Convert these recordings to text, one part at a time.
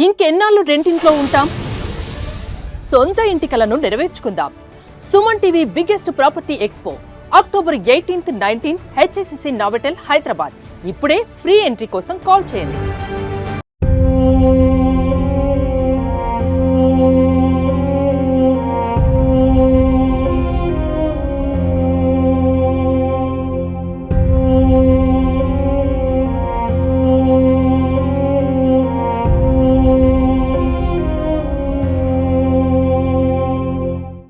ఇంకెన్నాళ్ళు రెంటింట్లో ఉంటాం? సొంత ఇంటి కలను నెరవేర్చుకుందాం. Suman TV biggest property expo October 18, 19 HSCC Novotel Hyderabad. ఇప్పుడే ఫ్రీ ఎంట్రీ కోసం కాల్ చేయండి.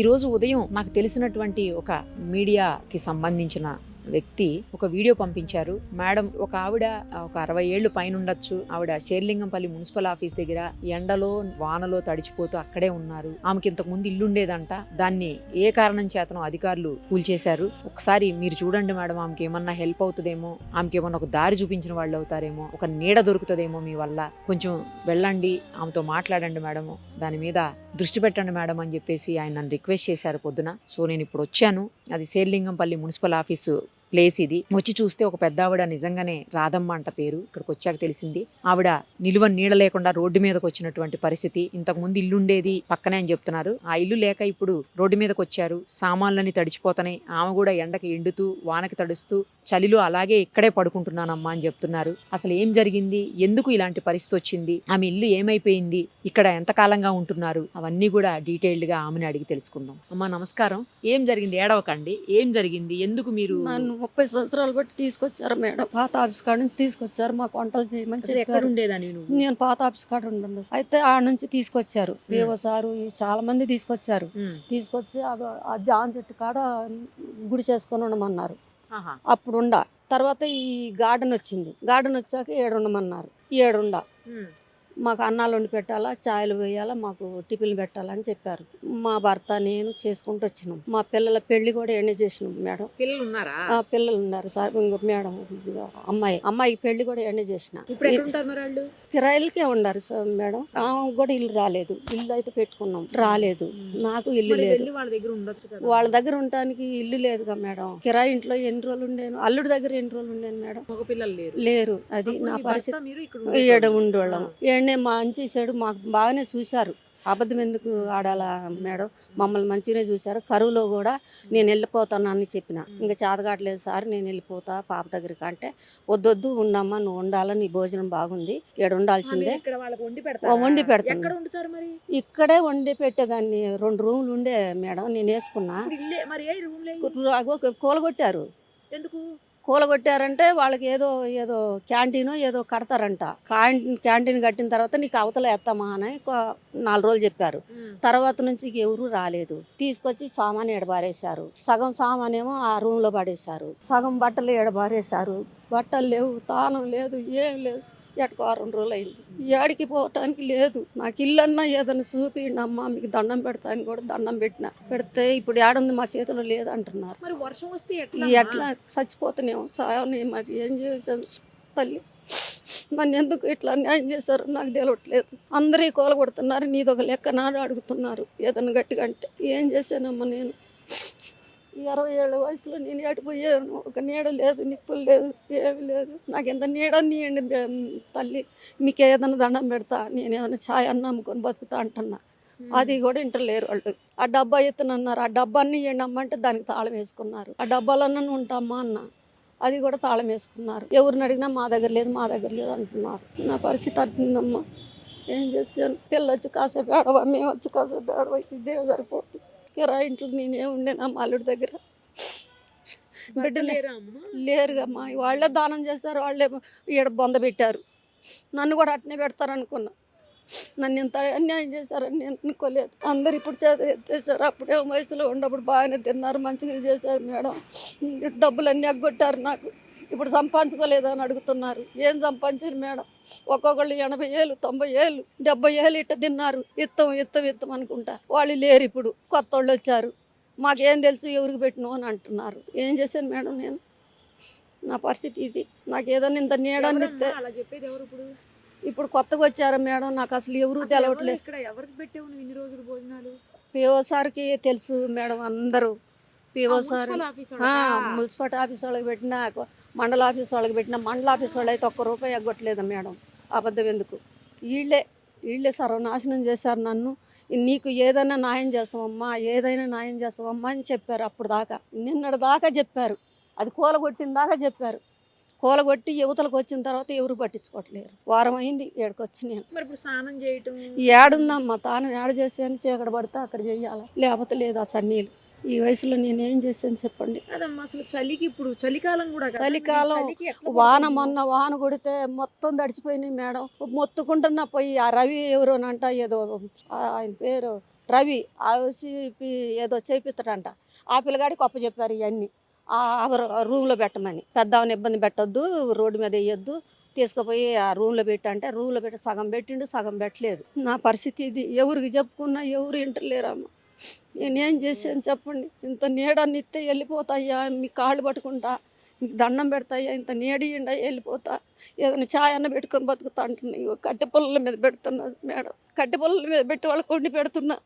ఈరోజు ఉదయం నాకు తెలిసినటువంటి ఒక మీడియాకి సంబంధించిన వ్యక్తి ఒక వీడియో పంపించారు. మేడం, ఒక ఆవిడ ఒక 60 ఏళ్ళు పైన ఉండొచ్చు. ఆవిడ షేర్లింగంపల్లి మున్సిపల్ ఆఫీస్ దగ్గర ఎండలో వానలో తడిచిపోతూ అక్కడే ఉన్నారు. ఆమెకి ఇంతకు ముందు ఇల్లు ఉండేదంట. దాన్ని ఏ కారణం చేతనో అధికారులు కూల్చేశారు. ఒకసారి మీరు చూడండి మేడం, ఆమెకి ఏమన్నా హెల్ప్ అవుతుందేమో, ఆమెకి ఏమన్నా ఒక దారి చూపించిన వాళ్ళు అవుతారేమో, ఒక నీడ దొరుకుతుందేమో మీ వల్ల, కొంచెం వెళ్ళండి, ఆమెతో మాట్లాడండి మేడం, దాని మీద దృష్టి పెట్టండి మేడం అని చెప్పేసి ఆయన నన్ను రిక్వెస్ట్ చేశారు పొద్దున. సో నేను ఇప్పుడు వచ్చాను. అది షేర్లింగంపల్లి మున్సిపల్ ఆఫీసు ప్లేస్. ఇది వచ్చి చూస్తే ఒక పెద్ద ఆవిడ, నిజంగానే రాధమ్మ అంట పేరు, ఇక్కడికి వచ్చాక తెలిసింది. ఆవిడ నిలువ నీడ లేకుండా రోడ్డు మీదకి వచ్చినటువంటి పరిస్థితి. ఇంతకు ముందు ఇల్లు ఉండేది పక్కనే అని చెప్తున్నారు. ఆ ఇల్లు లేక ఇప్పుడు రోడ్డు మీదకి వచ్చారు. సామాన్లని తడిచిపోతున్నాయి. ఆమె కూడా ఎండకి ఎండుతూ వానకి తడుస్తూ చలిలో అలాగే ఇక్కడే పడుకుంటున్నానమ్మా అని చెప్తున్నారు. అసలు ఏం జరిగింది, ఎందుకు ఇలాంటి పరిస్థితి వచ్చింది, ఆమె ఇల్లు ఏమైపోయింది, ఇక్కడ ఎంతకాలంగా ఉంటున్నారు, అవన్నీ కూడా డీటెయిల్డ్ గా ఆమెను అడిగి తెలుసుకుందాం. అమ్మా నమస్కారం. ఏం జరిగింది, ఏడవకండి, ఏం జరిగింది, ఎందుకు మీరు? నన్ను 30 సంవత్సరాలు బట్టి తీసుకొచ్చారు మేడం. పాత ఆఫీస్ కాడ నుంచి తీసుకొచ్చారు. మాకు వంటలు చేయమని చెప్పారు. నేను పాత ఆఫీస్ కాడ ఉండను. అయితే ఆ నుంచి తీసుకొచ్చారు. ఏవో సారు చాలా మంది తీసుకొచ్చారు. తీసుకొచ్చి ఆ జాన్ చెట్టు కాడ గుడి చేసుకొని ఉండమన్నారు. అప్పుడు తర్వాత ఈ గార్డెన్ వచ్చింది. గార్డెన్ వచ్చాక 7 ఉండమన్నారు. 7 మాకు అన్నాలు వండి పెట్టాలా, చాయలు వేయాలా, మాకు టిఫిన్లు పెట్టాలని చెప్పారు. మా భర్త నేను చేసుకుంటూ వచ్చినాం. మా పిల్లల పెళ్లి కూడా ఎండ చేసినాం మేడం. పిల్లలు ఉన్నారా? పిల్లలు ఉన్నారు సార్. ఇంకో మేడం అమ్మాయి పెళ్లి కూడా ఎండ చేసిన. కిరాయిలకే ఉన్నారు సార్ మేడం. ఆమె కూడా ఇల్లు రాలేదు. ఇల్లు అయితే పెట్టుకున్నాం, రాలేదు. నాకు ఇల్లు లేదు. వాళ్ళ దగ్గర ఉండటానికి ఇల్లు లేదుగా మేడం. కిరాయి ఇంట్లో ఎన్ని రోజులు ఉండేను, అల్లుడి దగ్గర ఎన్ని రోజులు ఉండేను మేడం. లేరు. అది నా పరిస్థితి. ఏడ ఉండేవాళ్ళం. మంచి చెడు మాకు బాగానే చూశారు. అబద్ధం ఎందుకు ఆడాలా మేడం, మమ్మల్ని మంచిగానే చూశారు. కరువులో కూడా నేను వెళ్ళిపోతాను అని చెప్పిన. ఇంకా చేతగాట్లేదు సార్, నేను వెళ్ళిపోతా పాప దగ్గరికి అంటే, వద్దొద్దు ఉండమ్మా, నువ్వు ఉండాలని, నీ భోజనం బాగుంది, ఇక్కడ ఉండాల్సిందే, వండి పెడతాను. ఇక్కడే వండి పెట్టేదాన్ని. 2 రూములు ఉండే మేడం, నేను వేసుకున్నా. కూలగొట్టారు. ఎందుకు కూలగొట్టారంటే వాళ్ళకి ఏదో క్యాంటీనో ఏదో కడతారంట. క్యాంటీన్ కట్టిన తర్వాత నీకు అవతల వేస్తామా అని 4 రోజులు చెప్పారు. తర్వాత నుంచి ఎవరు రాలేదు. తీసుకొచ్చి సామాన్ ఎడబారేశారు. సగం సామానేమో ఆ రూమ్ లో పడేశారు. సగం బట్టలు ఎడబారేశారు. బట్టలు లేవు, తానం లేదు, ఏం లేదు. ఎట్టుకో 2 రోజులు అయింది. ఏడికి పోవటానికి లేదు. నాకు ఇల్లన్నా ఏదైనా చూపిండి అమ్మా, మీకు దండం పెడతాను కూడా దండం పెడితే ఇప్పుడు ఏడుంది మా చేతిలో లేదంటున్నారు. మరి వర్షం వస్తే ఎట్లా చచ్చిపోతున్నాం సాయని. మరి ఏం చేశాను తల్లి, నన్ను ఎందుకు ఇట్లా న్యాయం చేశారు నాకు తెలియట్లేదు. అందరూ కోల కొడుతున్నారు, నీది ఒక లెక్క నాడు అడుగుతున్నారు ఏదైనా గట్టిగా అంటే. ఏం చేశానమ్మా నేను? 20 ఏళ్ళ వయసులో నేను ఎడిపోయాను. ఒక నీడ లేదు, నిప్పులు లేదు, ఏమి లేదు. నాకు ఎంత నీడ నీయండి తల్లి, మీకు ఏదైనా దండం పెడతా, నేను ఏదైనా ఛాయ్ అన్న అమ్ముకొని బతుకుతా అంటున్నా. అది కూడా ఇంటలేరు వాళ్ళు. ఆ డబ్బా ఎత్తునన్నారు. ఆ డబ్బాన్ని ఇవ్వండి అమ్మంటే దానికి తాళం వేసుకున్నారు. ఆ డబ్బాలన్నా ఉంటామా అన్న, అది కూడా తాళం వేసుకున్నారు. ఎవరిని అడిగినా మా దగ్గర లేదు అంటున్నారు. నా పరిస్థితి అర్థిందమ్మా. ఏం చేశాను? పిల్లలు వచ్చి కాసేపు ఏడవ, మేము వచ్చి కాసేపు ఏడవ, ఇదే సరిపోతుంది. కిరాయి ఇంట్లో నేనే ఉండేనా మా అల్లుడి దగ్గర. బిడ్డలు లేరుగా అమ్మా. వాళ్ళే దానం చేశారు, వాళ్ళే ఈడ బొంద పెట్టారు. నన్ను కూడా అట్నే పెడతారు అనుకున్నా. నన్ను ఇంత అన్యాయం చేశారని నేను అనుకోలేదు. అందరు ఇప్పుడు ఎత్తేసారు. అప్పుడే వయసులో ఉన్నప్పుడు బాగానే తిన్నారు, మంచిగా చేశారు మేడం. డబ్బులన్నీ ఎగ్గొట్టారు నాకు. ఇప్పుడు సంపాదించుకోలేదని అడుగుతున్నారు. ఏం సంపాదించారు మేడం? ఒక్కొక్కళ్ళు 80 ఏళ్ళు, 90 ఏళ్ళు, 70 ఏళ్ళు ఇట్ట తిన్నారు. ఇత్తం అనుకుంటా. వాళ్ళు లేరు. ఇప్పుడు కొత్త వాళ్ళు వచ్చారు. మాకేం తెలుసు ఎవరికి పెట్టినో అని అంటున్నారు. ఏం చేశాను మేడం నేను? నా పరిస్థితి ఇది. నాకు ఏదైనా ఇంత నీడని ఇస్తే. ఇప్పుడు కొత్తగా వచ్చారా మేడం, నాకు అసలు ఎవరు తెలవట్లేదు. పిఓ సార్కి తెలుసు మేడం, అందరూ పిఓ సార్, మున్సిపల్ ఆఫీస్ వాళ్ళకి పెట్టినా, మండల ఆఫీస్ వాళ్ళకి పెట్టినా, మండల ఆఫీస్ వాళ్ళు అయితే 1 రూపాయి ఎగ్గొట్టలేదు మేడం. అబద్ధం ఎందుకు? వీళ్ళే వీళ్ళే సర్వనాశనం చేశారు నన్ను. నీకు ఏదైనా న్యాయం చేస్తామమ్మా, ఏదైనా న్యాయం చేస్తామమ్మా అని చెప్పారు. అప్పుడు దాకా నిన్నటి దాకా చెప్పారు, అది కూలగొట్టిన దాకా చెప్పారు. కూలగొట్టి యువతలకు వచ్చిన తర్వాత ఎవరు పట్టించుకోవట్లేరు. వారం అయింది ఏడకొచ్చి నేను. మరి ఇప్పుడు స్నానం చేయటం ఏడుందమ్మా తాను ఏడ చేసాను, చీకటి పడితే అక్కడ చెయ్యాలి, లేకపోతే లేదు ఆ సన్నీళ్ళు. ఈ వయసులో నేనేం చేశాను చెప్పండి. అదమ్మా అసలు చలికి ఇప్పుడు చలికాలం కూడా కదా, చలికాలం చలికి ఎట్లా వాన పడుతుంది? మొన్న వాన కొడితే మొత్తం తడిచిపోయినాయి మేడం. మొత్తుకుంటున్నా పోయి ఆ రవి ఎవరోనంట, ఏదో ఆయన పేరు రవి, ఆ ఏదో చేపిస్తాడంట. ఆ పిల్లగాడికి అప్ప చెప్పారు ఇవన్నీ ఆ రూమ్లో పెట్టమని. పెద్దవాని ఇబ్బంది పెట్టొద్దు, రోడ్డు మీద వేయొద్దు, తీసుకుపోయి ఆ రూమ్లో పెట్టంటే రూమ్లో పెట్టి సగం పెట్టిండు, సగం పెట్టలేదు. నా పరిస్థితి ఇది. ఎవరికి చెప్పుకున్నా ఎవరు వింటలేరమ్మ. నేనేం చేశాను చెప్పండి. ఇంత నీడని ఇస్తే వెళ్ళిపోతాయ్యా, మీ కాళ్ళు పట్టుకుంటా, మీకు దండం పెడతాయ్యా, ఇంత నీడియండా వెళ్ళిపోతా, ఏదైనా ఛాయ్ అన్న పెట్టుకొని బతుకుతా అంటున్నాయి. కట్టె పొలాల మీద పెడుతున్నా మేడం, కట్టె పొలాల మీద పెట్టి వాళ్ళకి వండి పెడుతున్నా.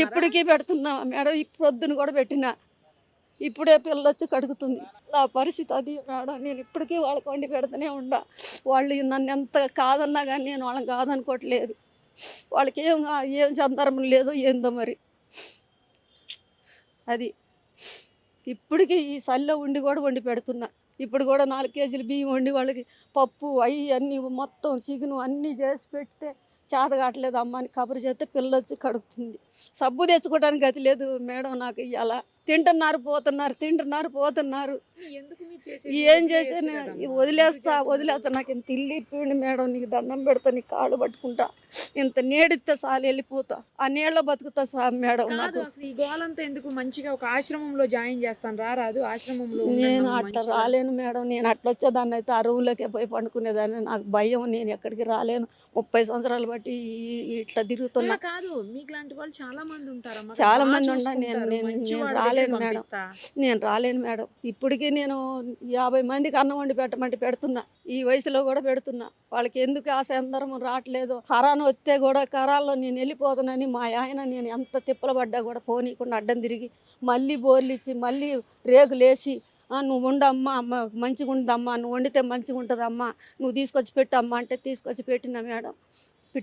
ఇప్పటికీ పెడుతున్నా మేడం. ఇప్పుడు పొద్దున కూడా పెట్టినా, ఇప్పుడే పిల్లొచ్చి కడుగుతుంది. నా పరిస్థితి అది మేడం. నేను ఇప్పటికీ వాళ్ళకి వండి పెడుతూనే ఉండా. వాళ్ళు నన్ను ఎంత కాదన్నా కానీ నేను వాళ్ళని కాదనుకోవట్లేదు. వాళ్ళకి ఏం సందర్భం లేదో ఏందో మరి. అది ఇప్పటికీ ఈ చలిలో ఉండి కూడా వండి పెడుతున్నా. ఇప్పుడు కూడా 4 కేజీలు బియ్యం వండి వాళ్ళకి పప్పు అవి అన్నీ మొత్తం చికెను అన్నీ చేసి పెడితే చేత కావట్లేదు అమ్మ అని కబురు చేస్తే పిల్లొచ్చి కడుగుతుంది. సబ్బు తెచ్చుకోవడానికి గతి లేదు మేడం నాకు. ఇవాళ తింటున్నారు పోతున్నారు. ఏం చేసాను, వదిలేస్తా. నాకు ఇంత ఇల్లు ఇప్పిండి మేడం, నీకు దండం పెడతా, నీకు కాళ్ళు పట్టుకుంటా, ఇంత నీడిస్తే చాలు వెళ్ళిపోతా, ఆ నీళ్ళ బతుకుతా మేడం. నాకు ఈ గోలంతా ఎందుకు, మంచిగా ఒక ఆశ్రమంలో జాయిన్ చేస్తాను రారాదు, ఆశ్రమంలో నేను అట్లా రాలేను మేడం. నేను అట్లా వచ్చేదాన్ని అయితే ఆ రూమ్లోకే పోయి పండుకునేదాన్ని. నాకు భయం, నేను ఎక్కడికి రాలేను. 30 సంవత్సరాలు బట్టి ఇట్లా తిరుగుతున్నా. కాదు మీకు లాంటి వాళ్ళు చాలా మంది ఉంటారు, చాలా మంది ఉన్నా. నేను రాలేను మేడం, నేను రాలేను మేడం. ఇప్పటికీ నేను 50 మందికి అన్నం వండి పెట్టమంటే పెడుతున్నా. ఈ వయసులో కూడా పెడుతున్నా. వాళ్ళకి ఎందుకు ఆ సందర్భం రావట్లేదు. కరాను వస్తే కూడా కరాల్లో నేను వెళ్ళిపోతానని మా ఆయన నేను ఎంత తిప్పలు పడ్డా కూడా పోనీకుండా అడ్డం తిరిగి మళ్ళీ బోర్లు ఇచ్చి మళ్ళీ రేకులేసి నువ్వు ఉండమ్మా, అమ్మ మంచిగా ఉండదమ్మా, నువ్వు వండితే మంచిగా ఉంటుందమ్మా, నువ్వు తీసుకొచ్చి పెట్టమ్మా అంటే తీసుకొచ్చి పెట్టినా మేడం.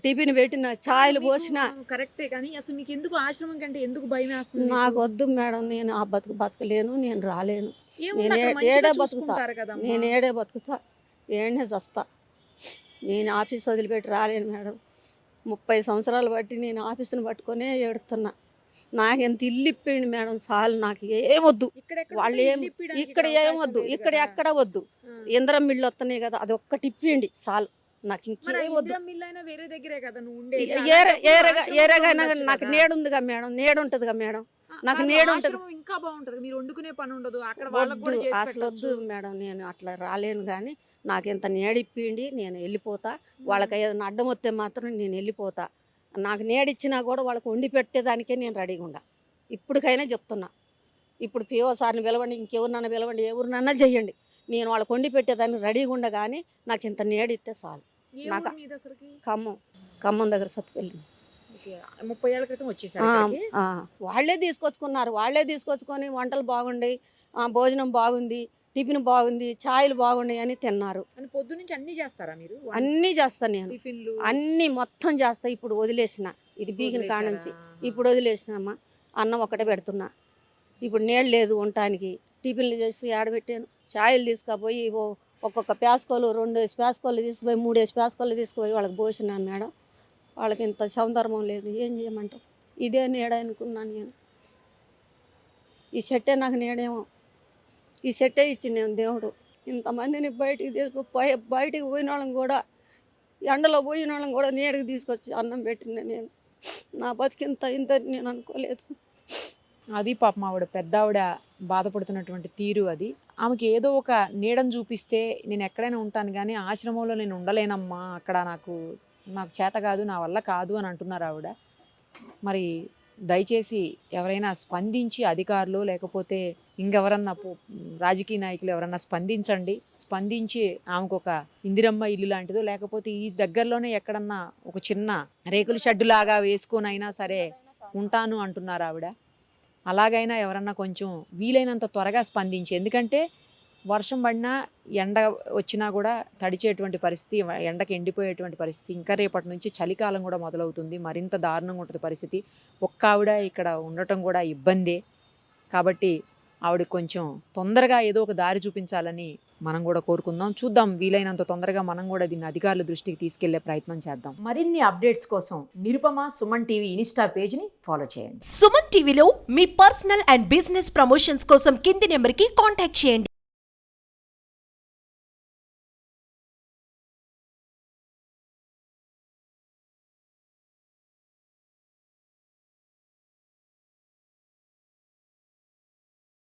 టిఫిన్ పెట్టిన, ఛాయలు పోసిన. కరెక్టే, కానీ అసలు మీకు ఎందుకు ఆశ్రమం కంటే ఎందుకు భయం వేస్తుంది? నాకు వద్దు మేడం, నేను ఆ బతకలేను, నేను రాలేను. నేను ఏడే బతుకుతా, ఏడనే చస్తా. నేను ఆఫీస్ వదిలిపెట్టి రాలేను మేడం. 30 సంవత్సరాలు బట్టి నేను ఆఫీసును పట్టుకొనే ఏడుతున్నా. నాకు ఎంత ఇల్లు ఇప్పిండి మేడం చాలు, నాకు ఏమొద్దు. వాళ్ళు ఇక్కడ ఏమొద్దు, ఇక్కడ ఎక్కడ వద్దు. ఇంద్రం మిల్లు వస్తున్నాయి కదా, అది ఒక్కటి ఇప్పిండి చాలు. నాకు ఇంకేమొద్దు. ఏరగైనా నాకు నేడుందిగా మేడం, నేడుంటదిగా మేడం, నాకు నేడుంటది. ఇంకా బాగుంటది, మీరు వండుకునే పని ఉండదు అక్కడ. అసలు వద్దు మేడం, నేను అట్లా రాలేను. కానీ నాకు ఇంత నేడిప్పిండి, నేను వెళ్ళిపోతా. వాళ్ళకి ఏదైనా అడ్డం వస్తే మాత్రం నేను వెళ్ళిపోతా. నాకు నేడిచ్చినా కూడా వాళ్ళకి వండి పెట్టేదానికే నేను రెడీగా ఉండా. ఇప్పటికైనా చెప్తున్నా. ఇప్పుడు పిఓ సార్ని పిలవండి, ఇంకెవరినన్నా పిలవండి, ఎవరినన్నా చెయ్యండి, నేను వాళ్ళకి వండి పెట్టేదాన్ని రెడీగా ఉండ. కానీ నాకు ఇంత నేడిస్తే చాలు. నాకు ఖమ్మం దగ్గర సత్తుపల్లి. 30 ఏళ్ల క్రితం వచ్చేసారు. వాళ్ళే తీసుకొచ్చుకొని వంటలు బాగుండాయి, భోజనం బాగుంది, టిఫిన్ బాగుంది, ఛాయలు బాగున్నాయి అని తిన్నారు. పొద్దు నుంచి అన్ని చేస్తారా మీరు? అన్నీ చేస్తాను నేను, అన్నీ మొత్తం చేస్తా. ఇప్పుడు వదిలేసిన, ఇది బీగిన కాడ నుంచి ఇప్పుడు వదిలేసినమ్మా. అన్నం ఒకటే పెడుతున్నా. ఇప్పుడు నీళ్ళు లేదు ఉండటానికి. టిఫిన్లు చేసి ఆడబెట్టాను. ఛాయలు తీసుకుపోయి ఒక్కొక్క ప్యాస్కోలు 2 ప్యాస్కోలు తీసుకుపోయి 3 ప్యాస్కోలు తీసుకుపోయి వాళ్ళకి పోసినాను మేడం. వాళ్ళకి ఇంత సౌందర్యం లేదు, ఏం చేయమంటావు. ఇదే నీడ అనుకున్నాను నేను. ఈ చెట్టే నాకు నీడేమో, ఈ చెట్టే ఇచ్చింది నేను దేవుడు. ఇంతమందిని బయటికి పోయిన వాళ్ళని కూడా, ఎండలో పోయిన వాళ్ళని కూడా నీడకి తీసుకొచ్చి అన్నం పెట్టిన నేను. నా బతికింత ఇంత నేను అనుకోలేదు. అది పాపం ఆవిడ పెద్ద ఆవిడ బాధపడుతున్నటువంటి తీరు అది. ఆమెకి ఏదో ఒక నీడను చూపిస్తే నేను ఎక్కడైనా ఉంటాను, కానీ ఆశ్రమంలో నేను ఉండలేనమ్మా, అక్కడ నాకు చేత కాదు, నా వల్ల కాదు అని అంటున్నారు ఆవిడ. మరి దయచేసి ఎవరైనా స్పందించి, అధికారులు లేకపోతే ఇంకెవరన్నా రాజకీయ నాయకులు ఎవరన్నా స్పందించి ఆమెకు ఒక ఇందిరమ్మ ఇల్లు లాంటిదో, లేకపోతే ఈ దగ్గరలోనే ఎక్కడన్నా ఒక చిన్న రేకుల షెడ్డు లాగా వేసుకొని అయినా సరే ఉంటాను అంటున్నారు ఆవిడ. అలాగైనా ఎవరన్నా కొంచెం వీలైనంత త్వరగా స్పందించి, ఎందుకంటే వర్షం పడినా ఎండ వచ్చినా కూడా తడిచేటువంటి పరిస్థితి, ఎండకి ఎండిపోయేటువంటి పరిస్థితి. ఇంకా రేపటి నుంచి చలికాలం కూడా మొదలవుతుంది, మరింత దారుణంగా ఉంటుంది పరిస్థితి. ఒక్క ఆవిడ ఇక్కడ ఉండటం కూడా ఇబ్బందే. కాబట్టి ఆవిడ కొంచెం తొందరగా ఏదో ఒక దారి చూపించాలని మనం కూడా కోరుకుందాం. చూద్దాం, వీలైనంత తొందరగా మనం కూడా దీన్ని అధికారుల దృష్టికి తీసుకెళ్లే ప్రయత్నం చేద్దాం. మరిన్ని అప్డేట్స్ కోసం నిరుపమ సుమన్ టీవీ ఇన్స్టా పేజ్ని ఫాలో చేయండి. సుమన్ టీవీలో మీ పర్సనల్ అండ్ బిజినెస్ ప్రమోషన్స్ కోసం కింది నెంబర్కి కాంటాక్ట్ చేయండి.